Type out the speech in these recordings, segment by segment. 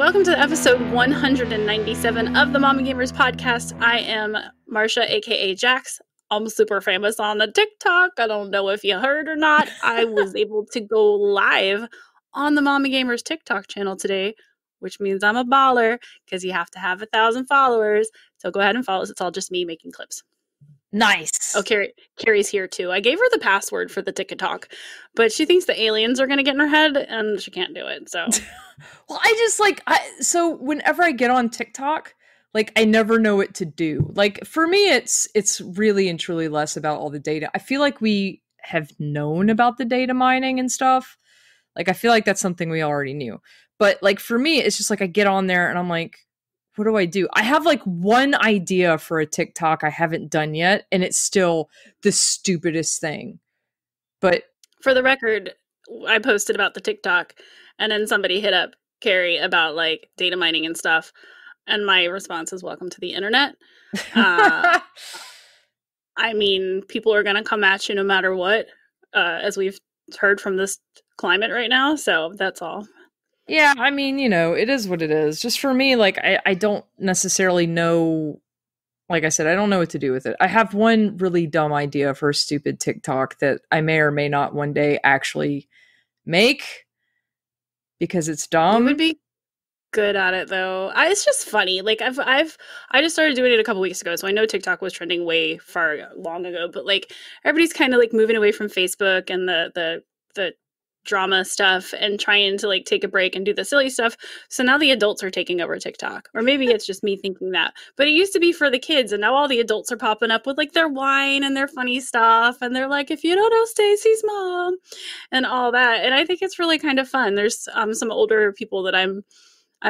Welcome to episode 197 of the Mommy Gamers podcast. I am Marsha, aka Jax. I'm super famous on the TikTok. I don't know if you heard or not. I was able to go live on the Mommy Gamers TikTok channel today, which means I'm a baller because you have to have 1,000 followers. So go ahead and follow us. It's all just me making clips. Nice. Oh, Carrie's here too. I gave her the password for the TikTok, but she thinks the aliens are going to get in her head and she can't do it. So, well, so whenever I get on TikTok, I never know what to do. For me, it's really and truly less about all the data. I feel like we have known about the data mining and stuff. I feel like that's something we already knew. But for me, it's just I get on there and I'm like, what do I do? I have one idea for a TikTok I haven't done yet, and it's still the stupidest thing. But for the record, I posted about the TikTok, and then somebody hit up Carrie about data mining and stuff, and my response is welcome to the internet. I mean, people are gonna come at you no matter what, as we've heard from this climate right now, so that's all. Yeah, I mean, it is what it is. Just for me, I don't necessarily know, like I said, I don't know what to do with it. I have one really dumb idea for a stupid TikTok that I may or may not one day actually make because it's dumb. You would be good at it though. It's just funny. I just started doing it a couple weeks ago, so I know TikTok was trending way far long ago, but everybody's kind of moving away from Facebook and the drama stuff and trying to take a break and do the silly stuff. So now the adults are taking over TikTok, or maybe it's just me thinking that, but it used to be for the kids, and now all the adults are popping up with their wine and their funny stuff, and they're like, if you don't know Stacy's mom and all that. And I think it's really kind of fun. There's some older people that I'm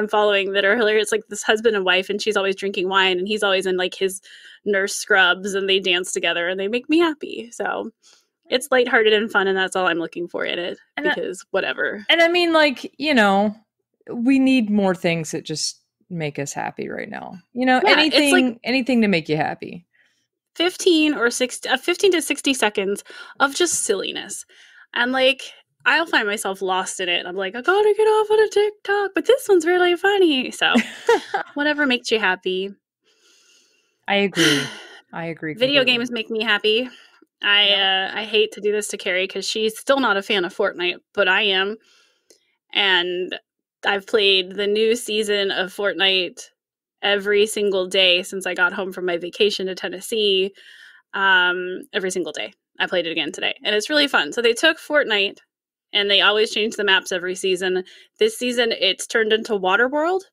following that are hilarious, this husband and wife, and she's always drinking wine and he's always in his nurse scrubs, and they dance together and they make me happy. So it's lighthearted and fun, and that's all I'm looking for in it, because whatever. And I mean, we need more things that just make us happy right now. Yeah, anything to make you happy. 15 to 60 seconds of just silliness. And I'll find myself lost in it. I'm like, I gotta get off on a TikTok, but this one's really funny. So whatever makes you happy. I agree. Video games make me happy. I hate to do this to Carrie because she's still not a fan of Fortnite, but I am. And I've played the new season of Fortnite every single day since I got home from my vacation to Tennessee. Every single day. I played it again today, and it's really fun. So they took Fortnite, and they always change the maps every season. This season, it's turned into Waterworld.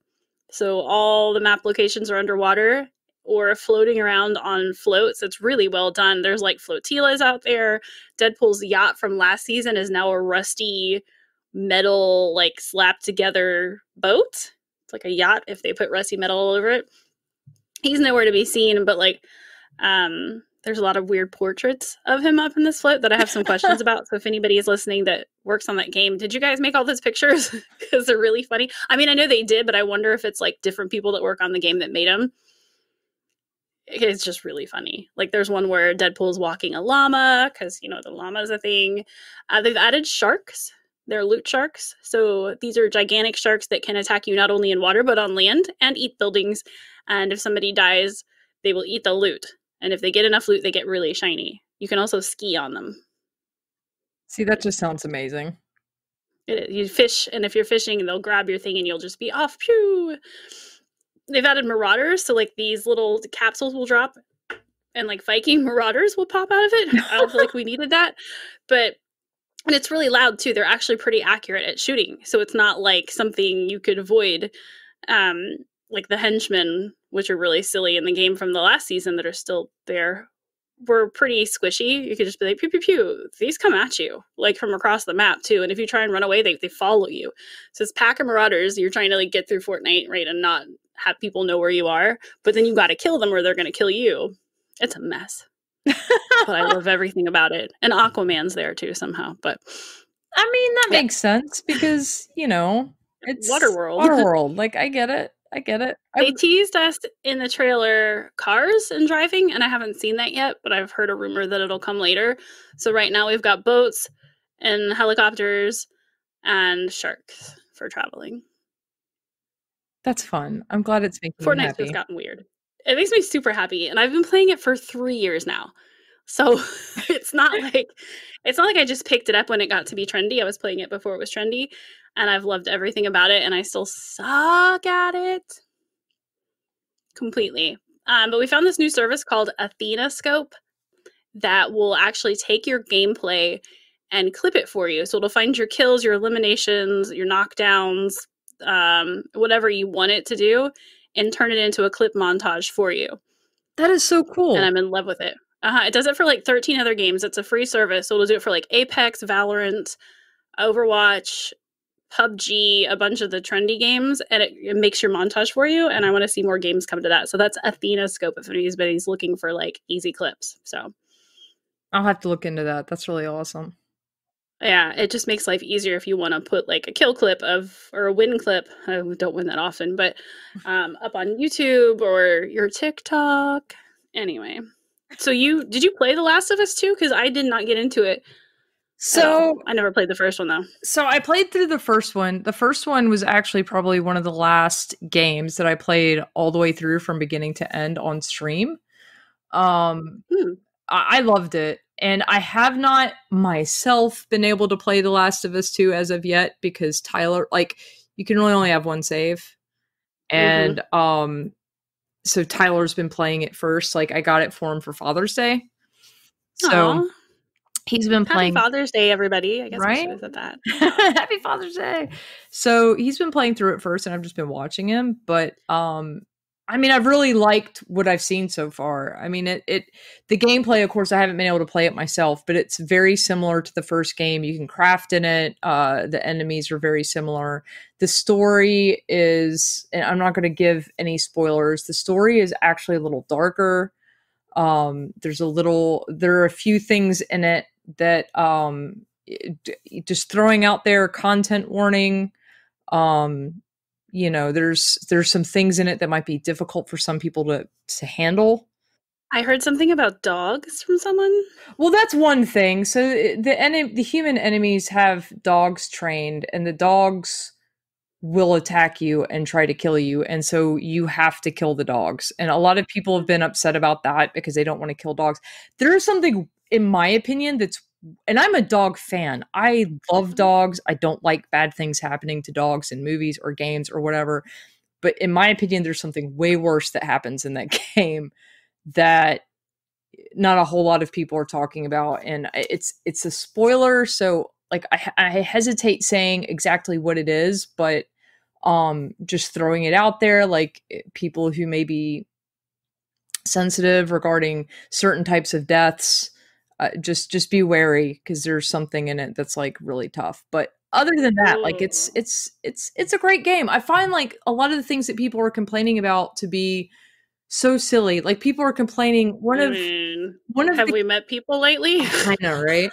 So all the map locations are underwater or floating around on floats. It's really well done. There's flotillas out there. Deadpool's yacht from last season is now a rusty metal slapped together boat. It's like a yacht if they put rusty metal all over it. He's nowhere to be seen, but there's a lot of weird portraits of him up in this float that I have some questions about. So if anybody is listening that works on that game, did you guys make all those pictures? Because they're really funny. I mean, I know they did, but I wonder if it's different people that work on the game that made them. It's just really funny. There's one where Deadpool's walking a llama because, the llama is a thing. They've added sharks. They're loot sharks. So these are gigantic sharks that can attack you not only in water, but on land and eat buildings. And if somebody dies, they will eat the loot. And if they get enough loot, they get really shiny. You can also ski on them. See, that just sounds amazing. You fish, and if you're fishing, they'll grab your thing and you'll just be off. Pew! They've added marauders, so these little capsules will drop, and Viking marauders will pop out of it. I don't feel like we needed that, and it's really loud too. They're actually pretty accurate at shooting, so it's not something you could avoid, the henchmen, which are really silly in the game from the last season that are still there, were pretty squishy. You could just be like, pew, pew, pew. These come at you, from across the map, too. And if you try and run away, they follow you. So it's pack of marauders. You're trying to, get through Fortnite, right, and not have people know where you are. But then you got to kill them or they're going to kill you. It's a mess. But I love everything about it. And Aquaman's there, too, somehow. But I mean, that makes sense because, it's Waterworld. I get it. They teased us in the trailer cars and driving, and I haven't seen that yet, but I've heard a rumor that it'll come later. So right now we've got boats and helicopters and sharks for traveling. That's fun. I'm glad it's making you Fortnite's just happy. gotten weird. It makes me super happy, and I've been playing it for 3 years now. So, it's not like I just picked it up when it got to be trendy. I was playing it before it was trendy, and I've loved everything about it, and I still suck at it completely. But we found this new service called Athena Scope that will actually take your gameplay and clip it for you. So it'll find your kills, your eliminations, your knockdowns, whatever you want it to do, and turn it into a clip montage for you. That is so cool. And I'm in love with it. It does it for like 13 other games. It's a free service. So it'll do it for like Apex, Valorant, Overwatch, PUBG, a bunch of the trendy games, and it makes your montage for you. And I want to see more games come to that. So that's Athena Scope if anybody's looking for like easy clips. So I'll have to look into that. That's really awesome. yeah, it just makes life easier if you want to put like a kill clip or a win clip. I don't win that often, but up on YouTube or your TikTok. Anyway, so did you play The Last of Us 2? Because I did not get into it. So I never played the first one though. So I played through the first one. The first one was actually probably one of the last games that I played all the way through from beginning to end on stream. I loved it. And I have not myself been able to play The Last of Us 2 as of yet because Tyler, like, you can really only have one save. And so Tyler's been playing it first. Like, I got it for him for Father's Day. So Aww. He's been playing. Happy Father's Day, everybody. I guess I should have said that. Happy Father's Day. So he's been playing through it first, and I've just been watching him. But I mean, I've really liked what I've seen so far. I mean, the gameplay, of course, I haven't been able to play it myself, but it's very similar to the first game. You can craft in it. The enemies are very similar. The story is, and I'm not going to give any spoilers. The story is actually a little darker. There are a few things in it that just throwing out there, content warning. There's some things in it that might be difficult for some people to handle. I heard something about dogs from someone. Well, that's one thing. So the human enemies have dogs trained, and the dogs will attack you and try to kill you, and so you have to kill the dogs. And a lot of people have been upset about that because they don't want to kill dogs. There is something, in my opinion, and I'm a dog fan. I love dogs. I don't like bad things happening to dogs in movies or games or whatever. But in my opinion, there's something way worse that happens in that game that not a whole lot of people are talking about. And it's a spoiler. So like I hesitate saying exactly what it is, but just throwing it out there, like people who may be sensitive regarding certain types of deaths, just be wary because there's something in it that's like really tough. But other than that, like it's a great game. I find like a lot of the things that people are complaining about to be so silly. Like people are complaining. Have we met people lately? I know, right?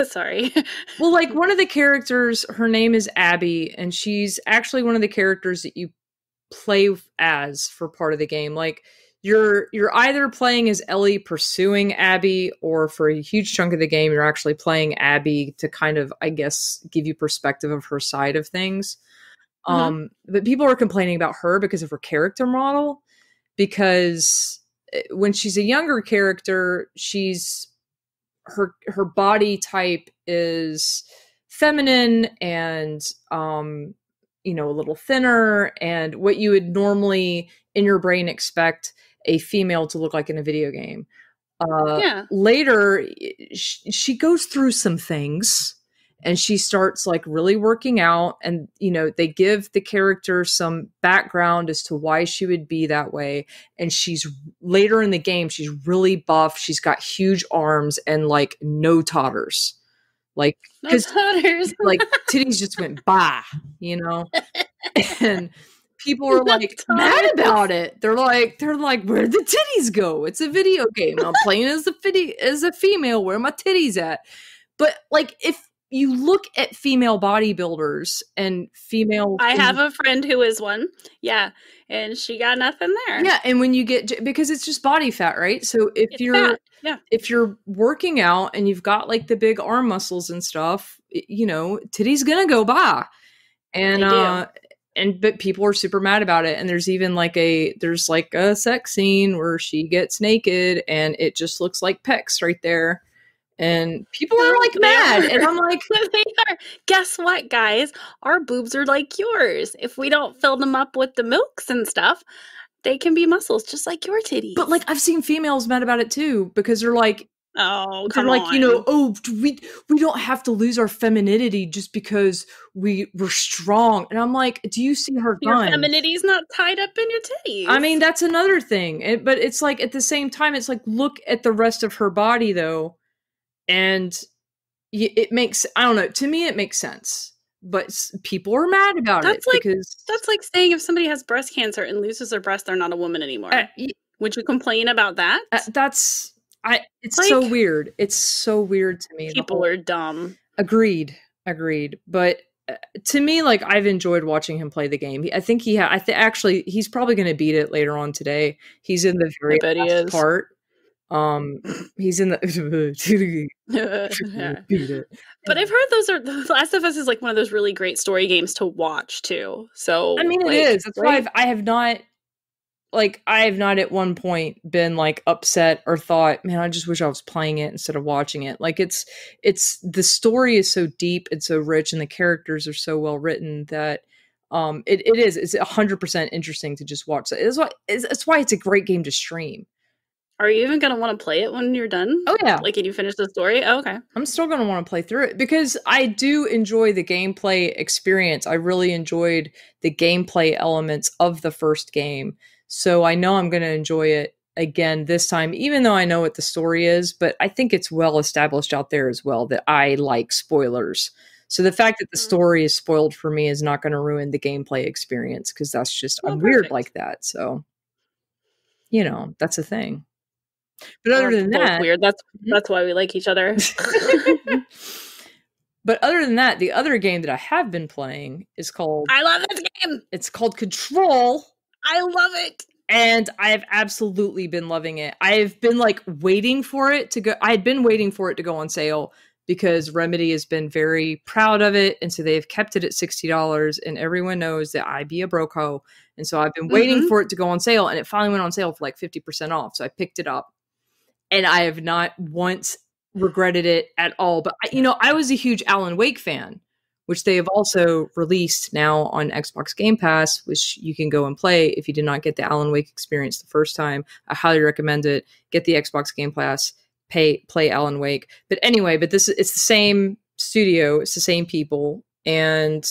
Sorry. Well, like one of the characters, her name is Abby, and she's actually one of the characters that you play as for part of the game. Like you're either playing as Ellie pursuing Abby, or for a huge chunk of the game, you're actually playing Abby to kind of, I guess, give you perspective of her side of things. But people are complaining about her because of her character model, because when she's a younger character, her body type is feminine and a little thinner, and what you would normally in your brain expect a female to look like in a video game. Later she goes through some things and she starts like really working out, and they give the character some background as to why she would be that way. And she's later in the game, she's really buff, she's got huge arms and like no totters, like because like titties just went bah, and people were like mad about it. They're like where'd the titties go? It's a video game, I'm playing as a female, where are my titties at? But like if you look at female bodybuilders and female, I have a friend who is one. Yeah. And she got nothing there. Yeah. And when you because it's just body fat, right? So if you're working out and you've got like the big arm muscles and stuff, titties gonna go by. And but people are super mad about it, and there's even like a sex scene where she gets naked and it just looks like pecs right there, and people are like They mad, are. and I'm like, They are. Guess what, guys? Our boobs are like yours. If we don't fill them up with the milks and stuff, they can be muscles just like your titties. but like I've seen females mad about it too, because they're like, oh, come on. you know, oh, we don't have to lose our femininity just because we're strong. And I'm like, do you see her Your guns? feminity's not tied up in your titties. I mean, that's another thing. But it's like at the same time, it's like, look at the rest of her body though, and it makes, I don't know, to me it makes sense. But people are mad about it because that's like saying if somebody has breast cancer and loses their breast, they're not a woman anymore. Would you complain about that? It's like, so weird. It's so weird to me. People are dumb. Agreed. But to me, like, I've enjoyed watching him play the game. I think actually he's probably going to beat it later on today. He's in the very last part. He's in the beat it. But I've heard The Last of Us is like one of those really great story games to watch too. So I mean, it is. That's why I have not at one point been like upset or thought, man, I just wish I was playing it instead of watching it. Like it's the story is so deep and so rich, and the characters are so well written that it's 100% interesting to just watch. That's why it's a great game to stream. Are you even going to want to play it when you're done? Oh, yeah. Like, can you finish the story? Oh, okay. I'm still going to want to play through it because I do enjoy the gameplay experience. I really enjoyed the gameplay elements of the first game. So I know I'm going to enjoy it again this time, even though I know what the story is. But I think it's well established out there as well that I like spoilers. So the fact that the story is spoiled for me is not going to ruin the gameplay experience, because that's just, I'm weird like that. So, you know, that's a thing. But other than that, weird. That's why we like each other. But other than that, the other game that I have been playing is called, I love this game. It's called Control. I love it. And I have absolutely been loving it. I've been like waiting for it to go. I had been waiting for it to go on sale because Remedy has been very proud of it. And so they've kept it at $60, and everyone knows that I be a broke hoe. And so I've been waiting for it to go on sale, and it finally went on sale for like 50% off. So I picked it up. And I have not once regretted it at all. But, I was a huge Alan Wake fan, which they have also released now on Xbox Game Pass, which you can go and play if you did not get the Alan Wake experience the first time. I highly recommend it. Get the Xbox Game Pass, play Alan Wake. But anyway, it's the same studio. It's the same people. And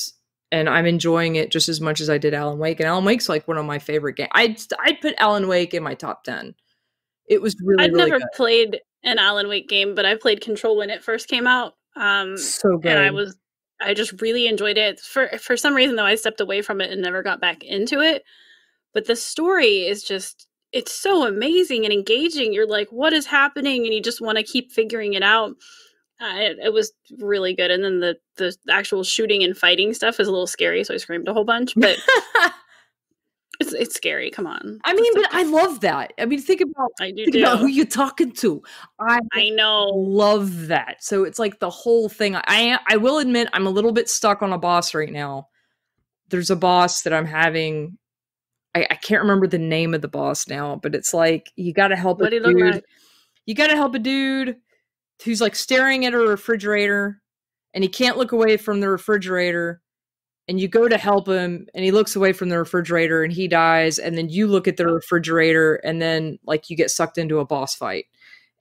I'm enjoying it just as much as I did Alan Wake. And Alan Wake's like one of my favorite games. I'd put Alan Wake in my top 10. It was really, I'd really never good. played an Alan Wake game, but I played Control when it first came out. So good. And I just really enjoyed it. For some reason, though, I stepped away from it and never got back into it. But the story is just, it's so amazing and engaging. You're like, what is happening? And you just want to keep figuring it out. It was really good. And then the actual shooting and fighting stuff is a little scary, so I screamed a whole bunch. But it's scary. Come on. I mean, but I love that. I mean, think about who you're talking to. I know. Love that. So it's like the whole thing. I will admit I'm a little bit stuck on a boss right now. There's a boss that I'm having. I can't remember the name of the boss now, but it's like you got to help a dude. Like? You got to help a dude who's like staring at a refrigerator, and he can't look away from the refrigerator. And you go to help him, and he looks away from the refrigerator, and he dies. And then you look at the refrigerator, and then like you get sucked into a boss fight.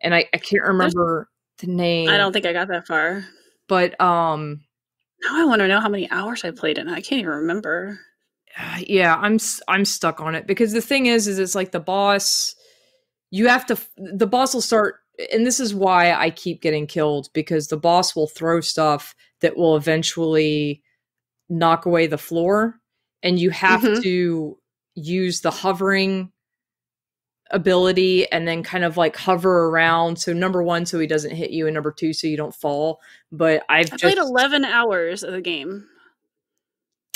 And I can't remember the name. I don't think I got that far. But now I want to know how many hours I played it. I can't even remember. Yeah, I'm stuck on it because the thing is it's like the boss. The boss will start, and this is why I keep getting killed, because the boss will throw stuff that will eventually knock away the floor, and you have to use the hovering ability and then kind of like hover around. So number one, so he doesn't hit you, and number two, so you don't fall. But I played 11 hours of the game.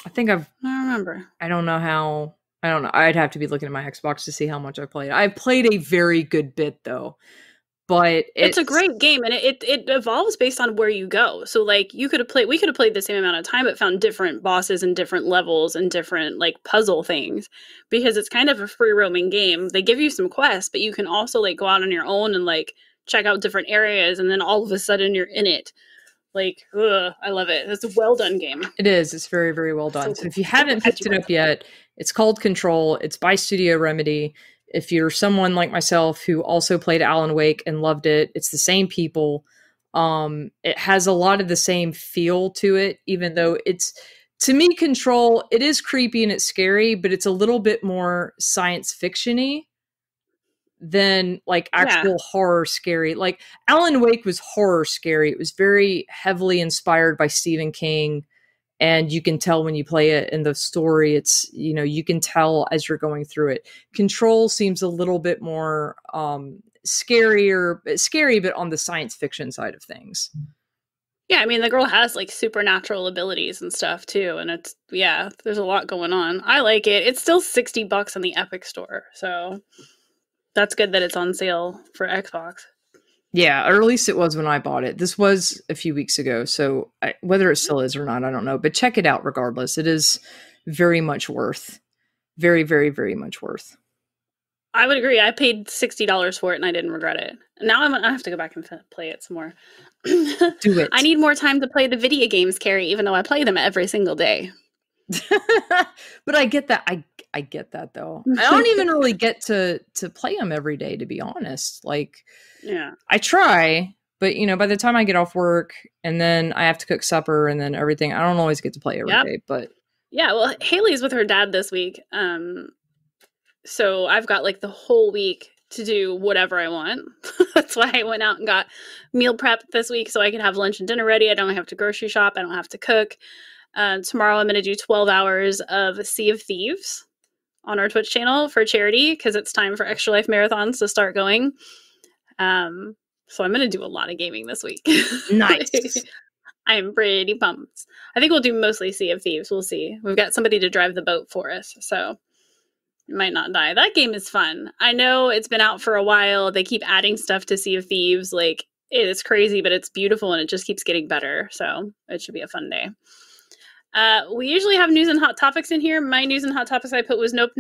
I don't remember. I don't know. I'd have to be looking at my Xbox to see how much I played. I played a very good bit though. but it's a great game, and it evolves based on where you go. So like we could have played the same amount of time, but found different bosses and different levels and different like puzzle things, because it's kind of a free roaming game. They give you some quests, but you can also like go out on your own and like check out different areas, and then all of a sudden you're in it. Like, I love it. It's a well done game. It is. It's very, very well done. So if you haven't picked it up yet, it's called Control. It's by Studio Remedy. If you're someone like myself who also played Alan Wake and loved it, it's the same people. It has a lot of the same feel to it, even though to me, Control, it is creepy and it's scary, but it's a little bit more science fiction-y than like actual horror scary. Like Alan Wake was horror scary. It was very heavily inspired by Stephen King. And you can tell when you play it in the story, it's, you can tell as you're going through it. Control seems a little bit more scary, but on the science fiction side of things. Yeah, I mean, the girl has like supernatural abilities and stuff too. And there's a lot going on. I like it. It's still $60 in the Epic Store. So that's good that it's on sale for Xbox. Yeah, or at least it was when I bought it. This was a few weeks ago, so whether it still is or not, I don't know. But check it out regardless. It is very much worth. Very, very, very much worth. I would agree. I paid $60 for it and I didn't regret it. Now I have to go back and play it some more. Do it. I need more time to play the video games, Carrie, even though I play them every single day. But I get that. I get that though. I don't even really get to play them every day, to be honest. Like, yeah, I try, but by the time I get off work and then I have to cook supper and then everything, I don't always get to play every day. But yeah, well, Haley's with her dad this week, so I've got like the whole week to do whatever I want. That's why I went out and got meal prep this week so I can have lunch and dinner ready. I don't have to grocery shop. I don't have to cook. Tomorrow I'm going to do 12 hours of Sea of Thieves on our Twitch channel for charity because it's time for Extra Life marathons to start going. So I'm going to do a lot of gaming this week. Nice. I'm pretty pumped. I think we'll do mostly Sea of Thieves. We'll see. We've got somebody to drive the boat for us, so it might not die. That game is fun. I know it's been out for a while. They keep adding stuff to Sea of Thieves. Like, it's crazy, but it's beautiful and it just keeps getting better. So it should be a fun day. We usually have news and hot topics in here. My news and hot topics I put was nope.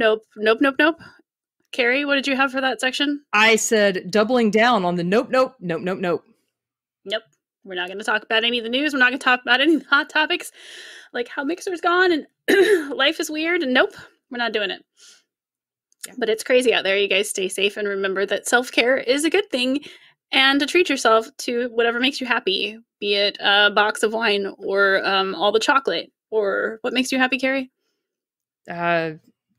Carrie, what did you have for that section? I said doubling down on the nope. Nope. We're not going to talk about any of the news. We're not going to talk about any of the hot topics, like how Mixer's gone and life is weird. And nope, we're not doing it. Yeah. But it's crazy out there. You guys stay safe and remember that self-care is a good thing and to treat yourself to whatever makes you happy, be it a box of wine or all the chocolate. Or what makes you happy, Carrie?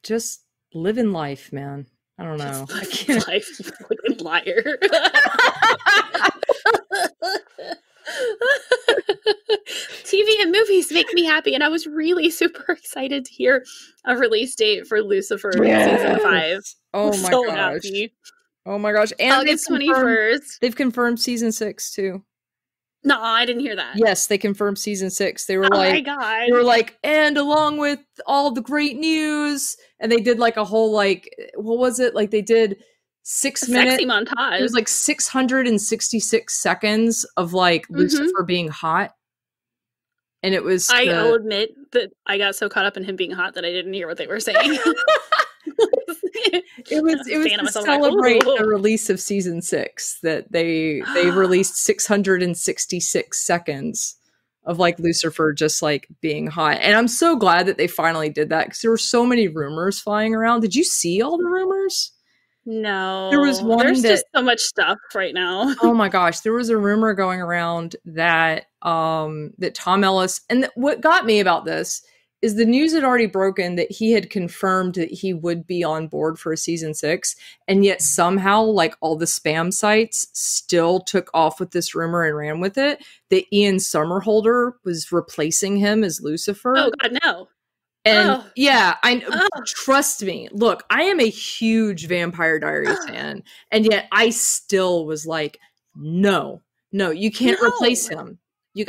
Just living life, man. I don't know. I can't. Life, you fucking liar. TV and movies make me happy, and I was really super excited to hear a release date for Lucifer season 5. Oh my gosh! Happy. Oh my gosh! And August 21st. They've confirmed season 6 too. No, I didn't hear that. Yes, they confirmed season 6. They were my God. They were like, and along with all the great news, and they did like a whole like, what was it? Like they did 6 minutes sexy montage. It was like 666 seconds of like Lucifer being hot, and it was. I'll admit that I got so caught up in him being hot that I didn't hear what they were saying. It was to celebrate the release of season 6 that they released 666 seconds of like Lucifer just like being hot. And I'm so glad that they finally did that because there were so many rumors flying around. Did you see all the rumors? No. There was one. There's just so much stuff right now. Oh my gosh. There was a rumor going around that that Tom Ellis, and what got me about this is the news had already broken that he had confirmed that he would be on board for season 6. And yet somehow like all the spam sites still took off with this rumor and ran with it that Ian Somerhalder was replacing him as Lucifer. Oh God, no. And trust me, look, I am a huge Vampire Diaries fan. And yet I still was like, no, you can't replace him.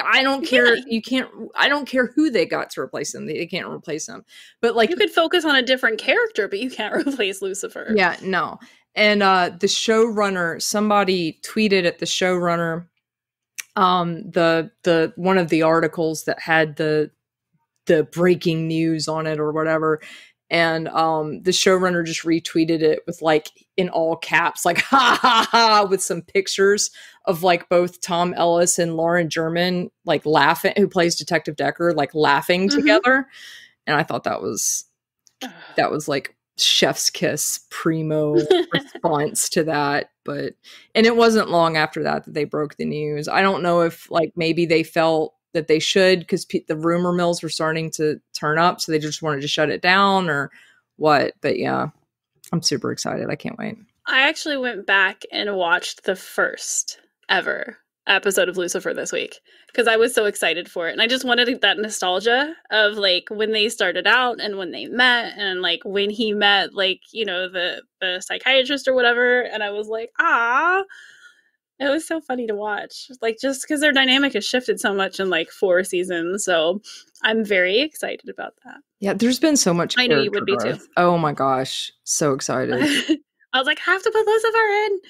I don't care. You can't. I don't care who they got to replace him. They can't replace him. But like, you could focus on a different character, but you can't replace Lucifer. Yeah, no. And the showrunner, somebody tweeted at the showrunner, the one of the articles that had the breaking news on it or whatever. And the showrunner just retweeted it with like in all caps, like ha ha ha, with some pictures of like both Tom Ellis and Lauren German like laughing, who plays Detective Decker, like laughing together. And I thought that was like chef's kiss primo response to that. But and it wasn't long after that they broke the news. I don't know if like maybe they felt that they should because the rumor mills were starting to turn up, so they just wanted to shut it down or what. But yeah, I'm super excited. I can't wait. I actually went back and watched the first ever episode of Lucifer this week because I was so excited for it. And I just wanted that nostalgia of like when they started out and when they met and like when he met like, you know, the psychiatrist or whatever. And I was like, ah, it was so funny to watch. Like just because their dynamic has shifted so much in like 4 seasons. So I'm very excited about that. Yeah, there's been so much. I knew you would be too. Oh my gosh. So excited. I was like, I have to put Lucifer in.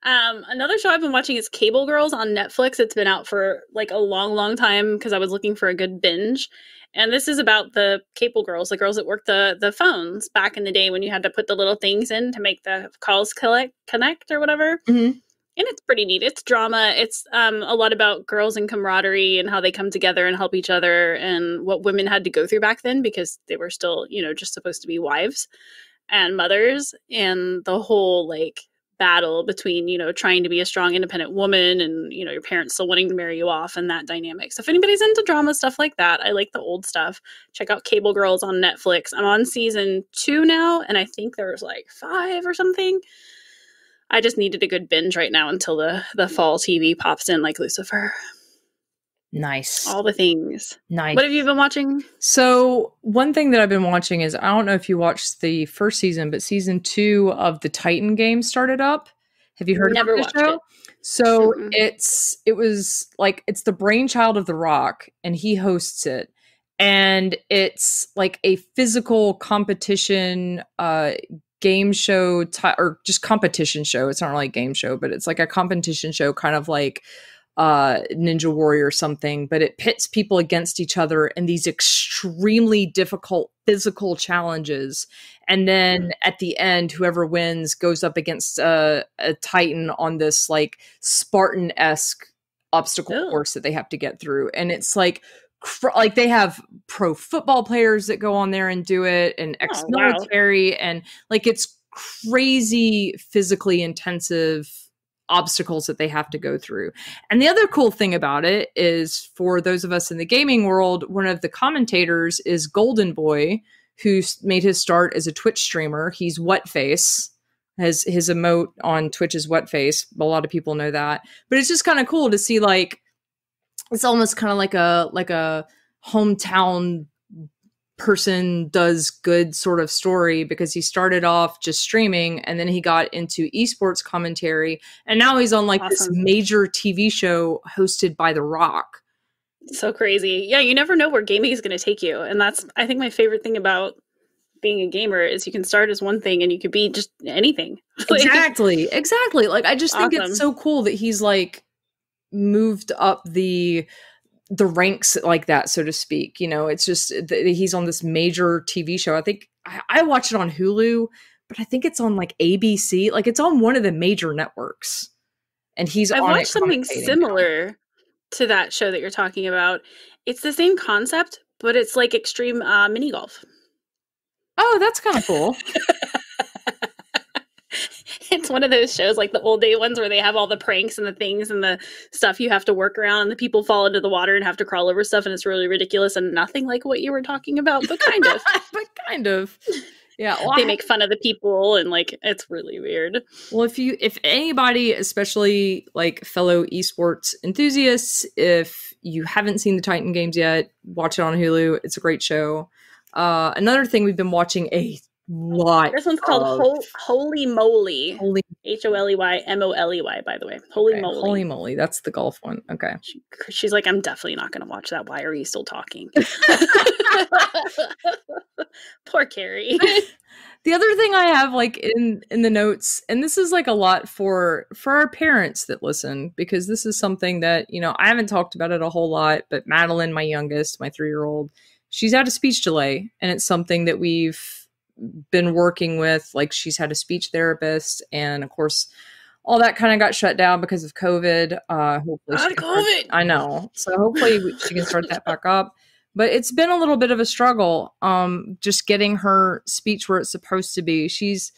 Another show I've been watching is Cable Girls on Netflix. It's been out for like a long time because I was looking for a good binge. And this is about the cable girls, the girls that worked the phones back in the day when you had to put the little things in to make the calls connect or whatever. Mm-hmm. And it's pretty neat. It's drama. It's a lot about girls and camaraderie and how they come together and help each other and what women had to go through back then because they were still, you know, just supposed to be wives and mothers, and the whole like battle between, you know, trying to be a strong independent woman and, you know, your parents still wanting to marry you off and that dynamic. So if anybody's into drama stuff like that, I like the old stuff. Check out Cable Girls on Netflix. I'm on season 2 now, and I think there's like 5 or something. I just needed a good binge right now until the fall TV pops in like Lucifer. Nice. All the things. Nice. What have you been watching? So one thing that I've been watching is, I don't know if you watched the first season, but season 2 of the Titan game started up. Have you heard Never of the watched show? it. So it was like, it's the brainchild of The Rock and he hosts it. And it's like a physical competition game show or just competition show. It's not really a game show, but it's like a competition show, kind of like Ninja Warrior or something, but it pits people against each other in these extremely difficult physical challenges. And then at the end, whoever wins goes up against a Titan on this like Spartan-esque obstacle course that they have to get through. And it's like they have pro football players that go on there and do it, and ex-military, and like it's crazy physically intensive obstacles that they have to go through. And the other cool thing about it is, for those of us in the gaming world, one of the commentators is Golden Boy, who made his start as a Twitch streamer. He's Wetface. His emote on Twitch is Wetface. A lot of people know that. But it's just kind of cool to see, like, it's almost kind of like a hometown person does good sort of story, because he started off just streaming and then he got into esports commentary, and now he's on like this major TV show hosted by The Rock. So crazy. Yeah, you never know where gaming is going to take you. And that's, I think, my favorite thing about being a gamer is you can start as one thing and you could be just anything. Exactly. Like, I just think it's so cool that he's like moved up the ranks like that, so to speak. You know, it's just he's on this major TV show. I think I watch it on Hulu, but I think it's on like ABC. Like, it's on one of the major networks, and I've watched something similar to that show that you're talking about. It's the same concept, but it's like extreme mini golf. Oh, that's kind of cool. It's one of those shows like the old day ones where they have all the pranks and the things and the stuff you have to work around, and the people fall into the water and have to crawl over stuff, and it's really ridiculous and nothing like what you were talking about, but kind of. But kind of. Yeah. Well, they make fun of the people, and like, it's really weird. Well, if anybody, especially like fellow esports enthusiasts, if you haven't seen the Titan games yet, watch it on Hulu. It's a great show. Another thing we've been watching a lot. This one's called Holy Moly. HOLEYMOLEY, by the way. Holy Moly. Holy Moly. That's the golf one. Okay. She's like, I'm definitely not going to watch that. Why are you still talking? Poor Carrie. The other thing I have like in the notes, and this is like a lot for our parents that listen, because this is something that, you know, I haven't talked about it a whole lot, but Madeline, my youngest, my 3-year-old, she's had a speech delay, and it's something that we've been working with. Like, she's had a speech therapist, and of course all that kind of got shut down because of COVID. Hopefully she can COVID. I know. So hopefully she can start that back up. But it's been a little bit of a struggle, just getting her speech where it's supposed to be. She's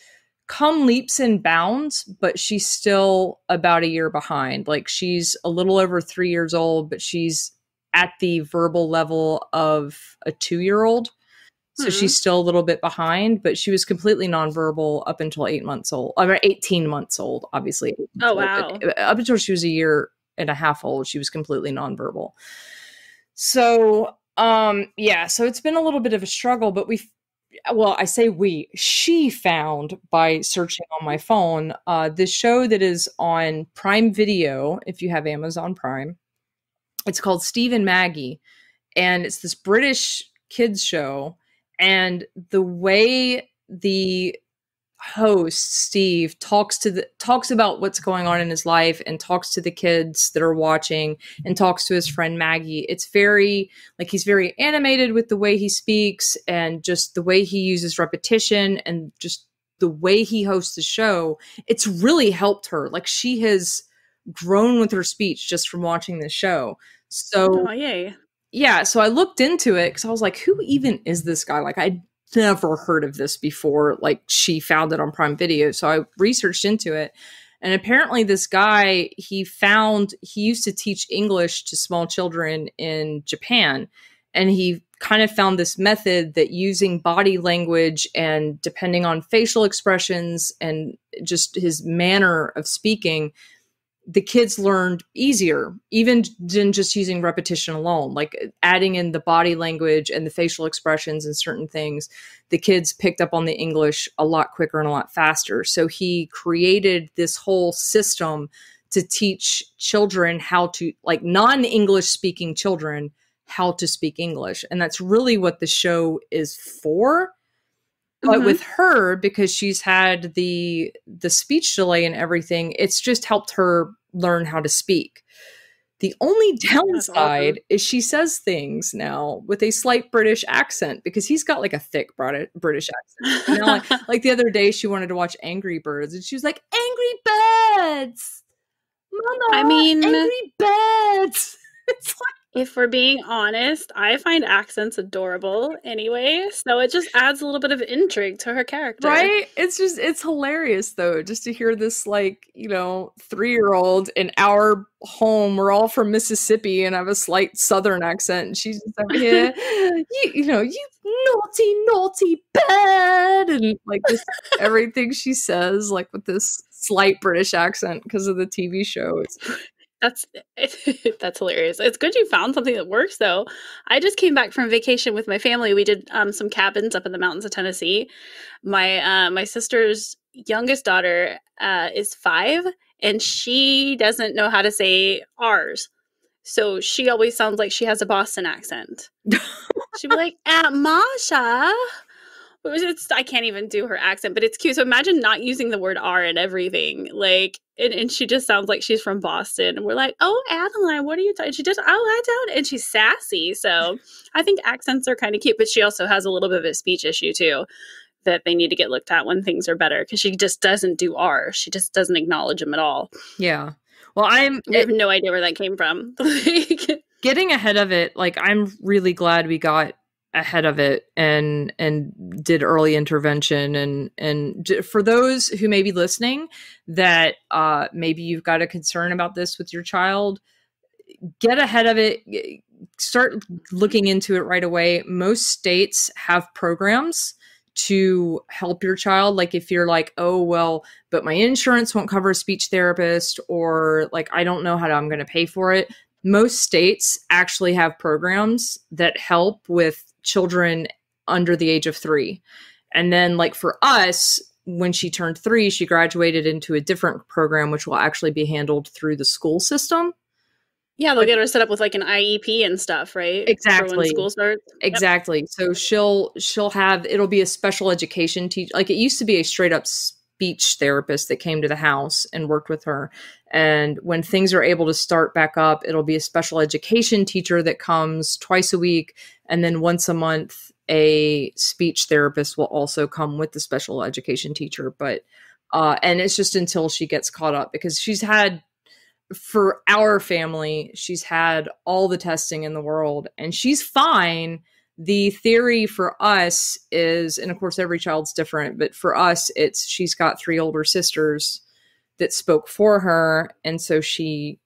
come leaps and bounds, but she's still about a year behind. Like, she's a little over 3 years old, but she's at the verbal level of a 2-year-old. So she's still a little bit behind, but she was completely nonverbal up until 8 months old. I mean, 18 months old, obviously. Oh, wow. Up until she was a year and a half old, she was completely nonverbal. So, yeah, so it's been a little bit of a struggle, but she found by searching on my phone, this show that is on Prime Video, if you have Amazon Prime. It's called Steve and Maggie, and it's this British kids show. And the way the host, Steve, talks about what's going on in his life, and talks to the kids that are watching, and talks to his friend Maggie, it's very, like, he's very animated with the way he speaks, and just the way he uses repetition, and just the way he hosts the show. It's really helped her. Like, she has grown with her speech just from watching this show. So, yay. Yeah, so I looked into it because I was like, who even is this guy? Like, I'd never heard of this before. Like, she found it on Prime Video. So I researched into it. And apparently this guy, he used to teach English to small children in Japan. And he kind of found this method that, using body language and depending on facial expressions and just his manner of speaking, the kids learned easier, even than just using repetition alone. Like, adding in the body language and the facial expressions and certain things, the kids picked up on the English a lot quicker and a lot faster. So he created this whole system to teach children how to, like, non-English speaking children, how to speak English. And that's really what the show is for. But with her, because she's had the speech delay and everything, it's just helped her learn how to speak. The only downside is she says things now with a slight British accent, because he's got like a thick British accent. You know, like the other day she wanted to watch Angry Birds, and she was like, "Angry Birds, Mama, I mean, Angry Birds." It's like, if we're being honest, I find accents adorable anyway, so it just adds a little bit of intrigue to her character. Right? It's hilarious, though, just to hear this, like, you know, 3-year-old in our home. We're all from Mississippi, and I have a slight Southern accent, and she's just over here, you naughty, naughty bird, and like this, everything she says, like, with this slight British accent because of the TV show. That's hilarious. It's good you found something that works, though. I just came back from vacation with my family. We did some cabins up in the mountains of Tennessee. My sister's youngest daughter is 5, and she doesn't know how to say R's. So she always sounds like she has a Boston accent. She'd be like, Masha. I can't even do her accent, but it's cute. So imagine not using the word R and everything. Like, and she just sounds like she's from Boston. And we're like, "Oh, Adeline, what are you talking?" She just, "Oh, I don't." And she's sassy. So I think accents are kind of cute, but she also has a little bit of a speech issue too, that they need to get looked at when things are better, because she just doesn't do R. She just doesn't acknowledge them at all. Yeah. Well, I have no idea where that came from. Getting ahead of it, like, I'm really glad we got ahead of it and did early intervention, and for those who may be listening that maybe you've got a concern about this with your child, get ahead of it, start looking into it right away. Most states have programs to help your child. Like, if you're like, "Oh, well, but my insurance won't cover a speech therapist," or like, "I don't know how I'm going to pay for it," most states actually have programs that help with children under the age of 3. And then, like, for us, when she turned 3, she graduated into a different program, which will actually be handled through the school system. Yeah, they'll But get her set up with like an IEP and stuff, right? For when exactly. school starts. Yep. Exactly. So she'll have, it'll be a special education teacher. Like it used to be a straight up speech therapist that came to the house and worked with her. And when things are able to start back up, it'll be a special education teacher that comes twice a week. And then once a month, a speech therapist will also come with the special education teacher. But, and it's just until she gets caught up, because she's had, for our family, she's had all the testing in the world and she's fine. The theory for us is, and of course every child's different, but for us it's, she's got 3 older sisters that spoke for her, and so she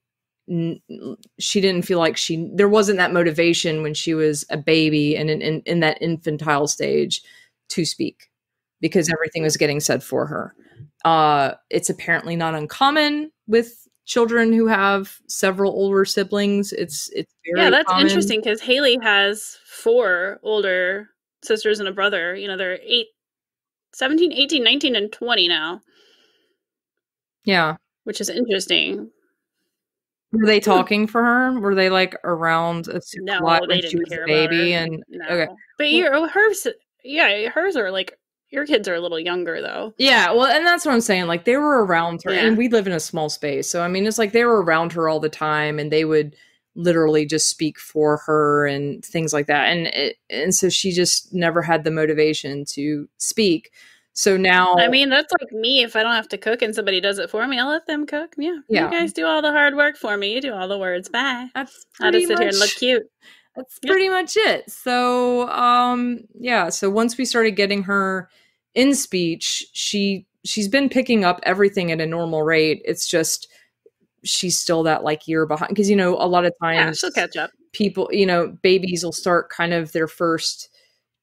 didn't feel like there wasn't that motivation when she was a baby and in that infantile stage to speak, because everything was getting said for her. It's apparently not uncommon with children who have several older siblings. It's very That's common. interesting because Haley has 4 older sisters and a brother. You know, they're 17, 18, 19, and 20 now. Yeah. Which is interesting. Were they talking for her? Were they like around a super lot when she was a baby? And no. okay. But hers are like, your kids are a little younger though. Yeah, well, and that's what I'm saying. Like they were around her, and we live in a small space, so I mean, it's like they were around her all the time, and they would literally just speak for her and things like that. And so she just never had the motivation to speak. So now, I mean, that's like me. If I don't have to cook and somebody does it for me, I'll let them cook. Yeah. You guys do all the hard work for me. You do all the words. Bye. I'll just sit here and look cute. That's pretty much it. So, so once we started getting her in speech, she's been picking up everything at a normal rate. It's just, she's still that like year behind. Cause, you know, a lot of times she'll catch up. People, you know, babies will start kind of their first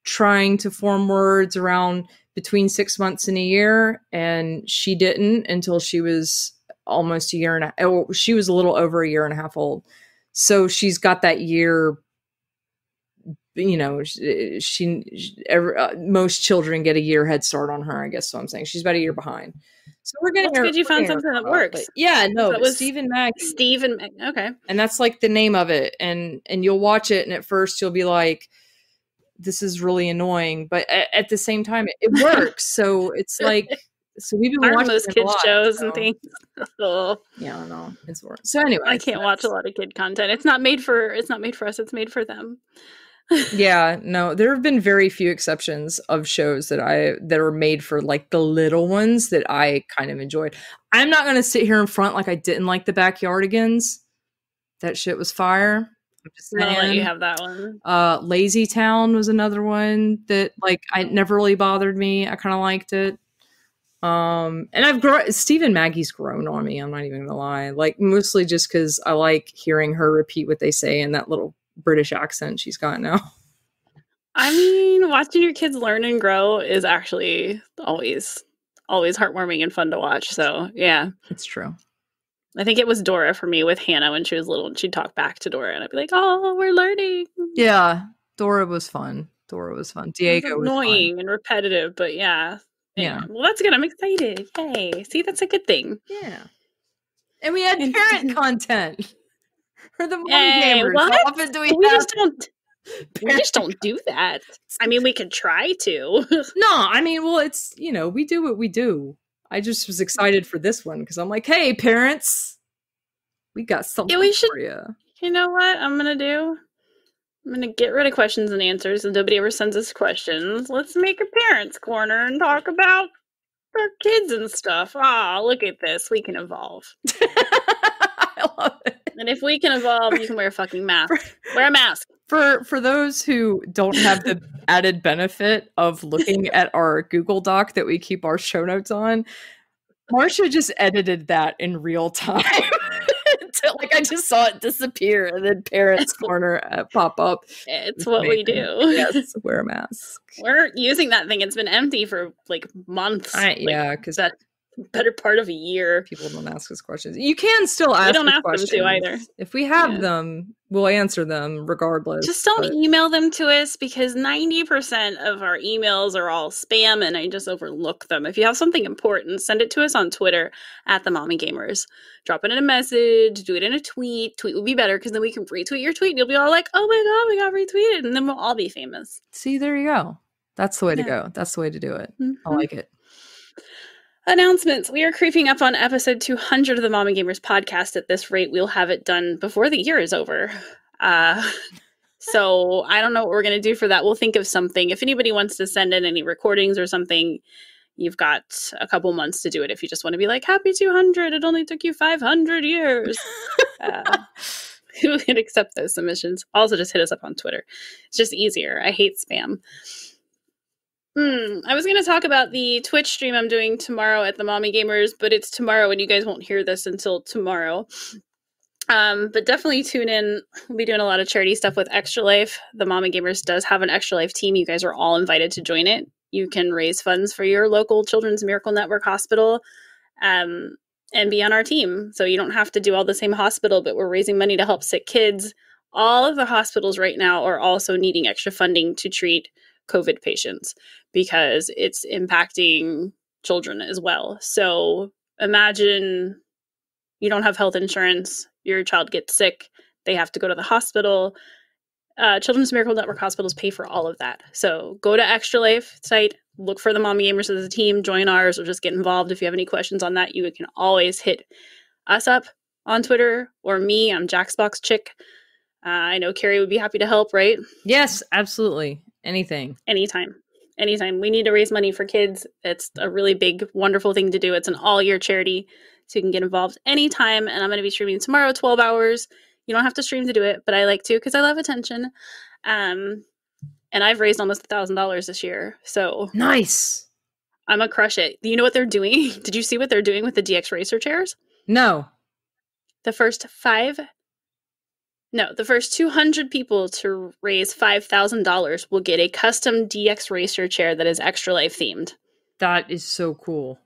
trying to form words around between 6 months and a year. And she didn't until she was almost a year and she was a little over a year and a half old. So she's got that year. You know, most children get a year head start on her, I guess. So I'm saying she's about a year behind. So we're getting good. You found something that works. Yeah, no, that was Steve and Maggie. Steve and Maggie. Okay, and that's like the name of it. And you'll watch it, and at first you'll be like, "This is really annoying," but at the same time, it works. So it's like, so we've been watching those kids shows and things. Yeah, I don't know. It's work. So anyway, I can't watch a lot of kid content. It's not made for us. It's made for them. Yeah, no, there have been very few exceptions of shows that are made for like the little ones that I kind of enjoyed. I'm not going to sit here in front like I didn't like the Backyardigans. That shit was fire. I'm just saying. I'll let you have that one. Lazy Town was another one that like I never really bothered me. I kind of liked it. And Steve and Maggie's grown on me. I'm not even gonna lie. Like mostly just because I like hearing her repeat what they say in that little British accent she's got now. I mean, watching your kids learn and grow is actually always heartwarming and fun to watch. So yeah, it's true. I think it was Dora for me with Hannah when she was little, and she'd talk back to Dora, and I'd be like, "Oh, we're learning." Yeah, Dora was fun. Diego was annoying fun. And repetitive, but yeah. Yeah. Well, that's good. I'm excited. Yay! See, that's a good thing. Yeah. And we had parent content. For the mom gamers. What? How often do we just don't do that. I mean, we could try to. No, I mean, well, it's, you know, we do what we do. I just was excited for this one because I'm like, hey, parents, we got something for you. You know what I'm going to do? I'm going to get rid of questions and answers, and nobody ever sends us questions. Let's make a parents' corner and talk about our kids and stuff. Look at this. We can evolve. I love it. And if we can evolve, you can wear a fucking mask. Wear a mask. For those who don't have the added benefit of looking at our Google Doc that we keep our show notes on, Marcia just edited that in real time. Like I just saw it disappear and then Parents Corner pop up. It's what we do. Yes, wear a mask. We're using that thing. It's been empty for like months. Yeah, because that better part of a year. People don't ask us questions. You can still ask We don't us ask questions. them to either. If we have them, we'll answer them regardless. Just don't email them to us because 90% of our emails are all spam and I just overlook them. If you have something important, send it to us on Twitter at the Mommy Gamers. Drop it in a message, do it in a tweet. Tweet would be better because then we can retweet your tweet and you'll be all like, oh my God, we got retweeted. And then we'll all be famous. See, there you go. That's the way to go. That's the way to do it. I like it. Announcements. We are creeping up on episode 200 of the Mommy Gamers podcast. At this rate, we'll have it done before the year is over. So I don't know what we're going to do for that. We'll think of something. If anybody wants to send in any recordings or something, you've got a couple months to do it. If you just want to be like, happy 200, it only took you 500 years. We can accept those submissions. Also, just hit us up on Twitter. It's just easier. I hate spam. I was going to talk about the Twitch stream I'm doing tomorrow at the Mommy Gamers, but it's tomorrow and you guys won't hear this until tomorrow. But definitely tune in. We'll be doing a lot of charity stuff with Extra Life. The Mommy Gamers does have an Extra Life team. You guys are all invited to join it. You can raise funds for your local Children's Miracle Network hospital and be on our team. So you don't have to do all the same hospital, but we're raising money to help sick kids. All of the hospitals right now are also needing extra funding to treat COVID patients because it's impacting children as well. So imagine you don't have health insurance, your child gets sick, they have to go to the hospital. Children's Miracle Network hospitals pay for all of that. So go to Extra Life site, look for the Mommy Gamers as a team, join ours, or just get involved. If you have any questions on that, you can always hit us up on Twitter or me. I'm Jaxbox Chick. I know Carrie would be happy to help, right? Yes, absolutely. Anything. Anytime. We need to raise money for kids. It's a really big, wonderful thing to do. It's an all-year charity, so you can get involved anytime. And I'm going to be streaming tomorrow, 12 hours. You don't have to stream to do it, but I like to because I love attention. And I've raised almost $1,000 this year. So nice. I'm going to crush it. You know what they're doing? Did you see what they're doing with the DX Racer chairs? No. The first 200 people to raise $5,000 will get a custom DX Racer chair that is Extra Life themed. That is so cool.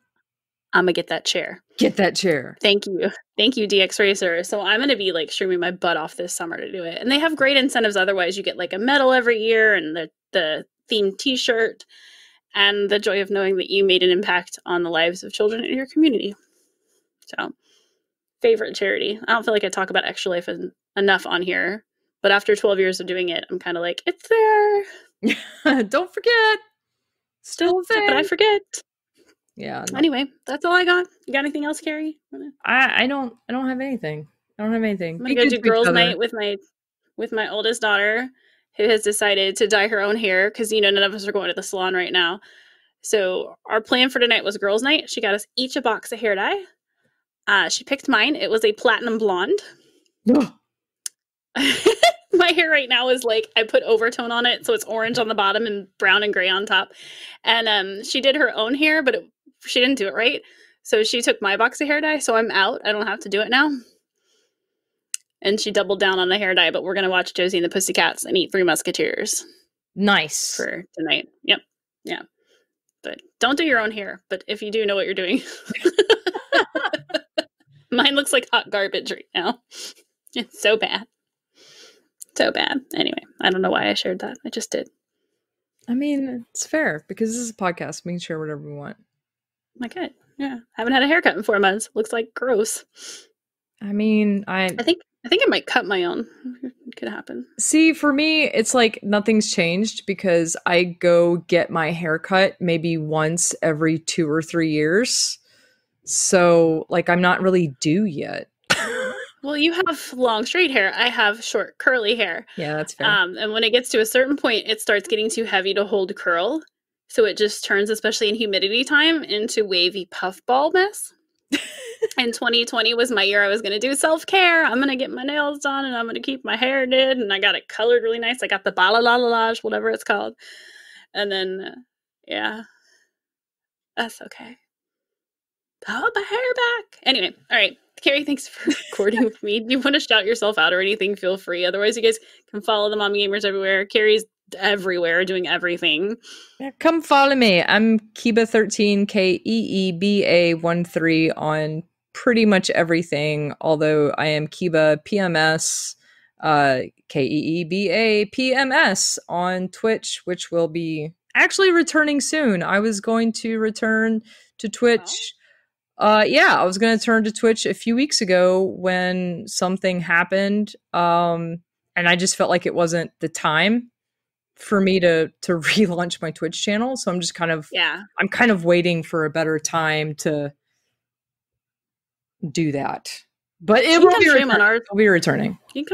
I'm going to get that chair. Get that chair. Thank you. Thank you, DX Racer. So I'm going to be like streaming my butt off this summer to do it. And they have great incentives otherwise. You get like a medal every year and the themed t-shirt and the joy of knowing that you made an impact on the lives of children in your community. So, favorite charity. I don't feel like I talk about Extra Life enough on here, but after 12 years of doing it, I'm kind of like, it's there. Don't forget. Still a thing. But I forget. Yeah. No. Anyway, that's all I got. You got anything else, Carrie? I don't have anything. I don't have anything. I'm gonna go do girls' night with my oldest daughter, who has decided to dye her own hair because none of us are going to the salon right now. So our plan for tonight was girls' night. She got us each a box of hair dye. She picked mine. It was a platinum blonde. My hair right now is like, I put overtone on it, so it's orange on the bottom and brown and gray on top. And she did her own hair, but she didn't do it right. So she took my box of hair dye, so I'm out. I don't have to do it now. And she doubled down on the hair dye, but we're going to watch Josie and the Pussycats and eat Three Musketeers. Nice. For tonight. Yep. Yeah. But don't do your own hair. But if you do, know what you're doing. Mine looks like hot garbage right now. It's so bad. So bad. Anyway, I don't know why I shared that. I just did. I mean, it's fair because this is a podcast. We can share whatever we want. Okay. Yeah. Haven't had a haircut in 4 months. Looks like gross. I mean, I think I might cut my own. It could happen. See, for me, it's like nothing's changed because I go get my hair cut maybe once every 2 or 3 years. So, like, I'm not really due yet. Well, you have long straight hair. I have short curly hair. Yeah, that's fair. And when it gets to a certain point, it starts getting too heavy to hold curl. So it just turns, especially in humidity time, into wavy puffball mess. And 2020 was my year I was going to do self-care. I'm going to get my nails done and I'm going to keep my hair did. And I got it colored really nice. I got the balayage, whatever it's called. And then, yeah, that's okay. Oh, my hair back. Anyway, all right. Carrie, thanks for recording with me. Do you want to shout yourself out or anything? Feel free. Otherwise, you guys can follow the Mommy Gamers everywhere. Carrie's everywhere doing everything. Yeah, come follow me. I'm Keeba13, Keeba13 on pretty much everything, although I am Keeba PMS, Keeba PMS on Twitch, which will be actually returning soon. I was going to return to Twitch. Yeah, I was going to turn to Twitch a few weeks ago when something happened, and I just felt like it wasn't the time for me to relaunch my Twitch channel. So I'm just kind of I'm kind of waiting for a better time to do that. But it will be stream on ours. It'll be returning. You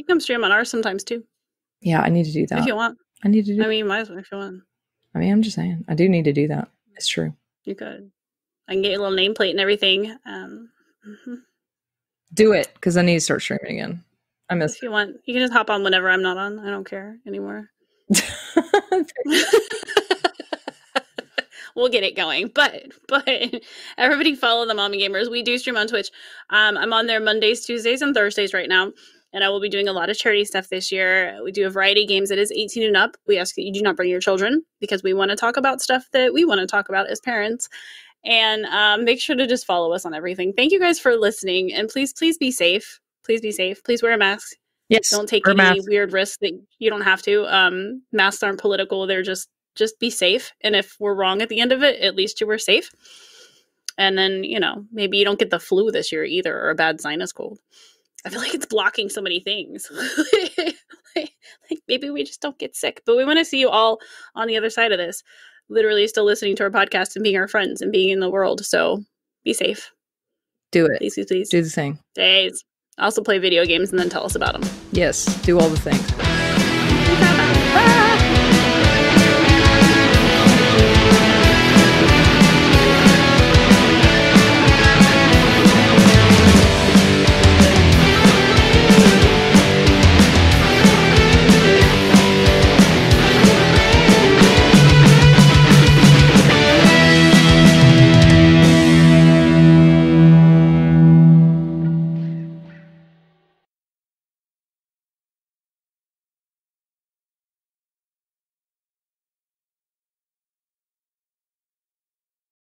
come stream on ours sometimes too. Yeah, I need to do that. If you want. I need to do I mean, you might as well if you want. I mean, I'm just saying. I do need to do that. It's true. You could. I can get your little nameplate and everything. Do it, because I need to start streaming again. I miss If you want. You can just hop on whenever I'm not on. I don't care anymore. We'll get it going, but everybody follow the Mommy Gamers. We do stream on Twitch. I'm on there Mondays, Tuesdays, and Thursdays right now, and I will be doing a lot of charity stuff this year. We do a variety of games that is 18 and up. We ask that you do not bring your children, because we want to talk about stuff that we want to talk about as parents. And make sure to just follow us on everything. Thank you guys for listening, and please be safe. Please be safe. Please wear a mask. Yes, don't take any weird risks that you don't have to. Masks aren't political. They're just be safe. And if we're wrong at the end of it, at least you were safe. And then, maybe you don't get the flu this year either, or a bad sinus cold. I feel like it's blocking so many things. like maybe we just don't get sick. But we want to see you all on the other side of this, literally still listening to our podcast and being our friends and being in the world. So be safe. Do it. Please. Do the thing. Also play video games and then tell us about them. Yes, do all the things.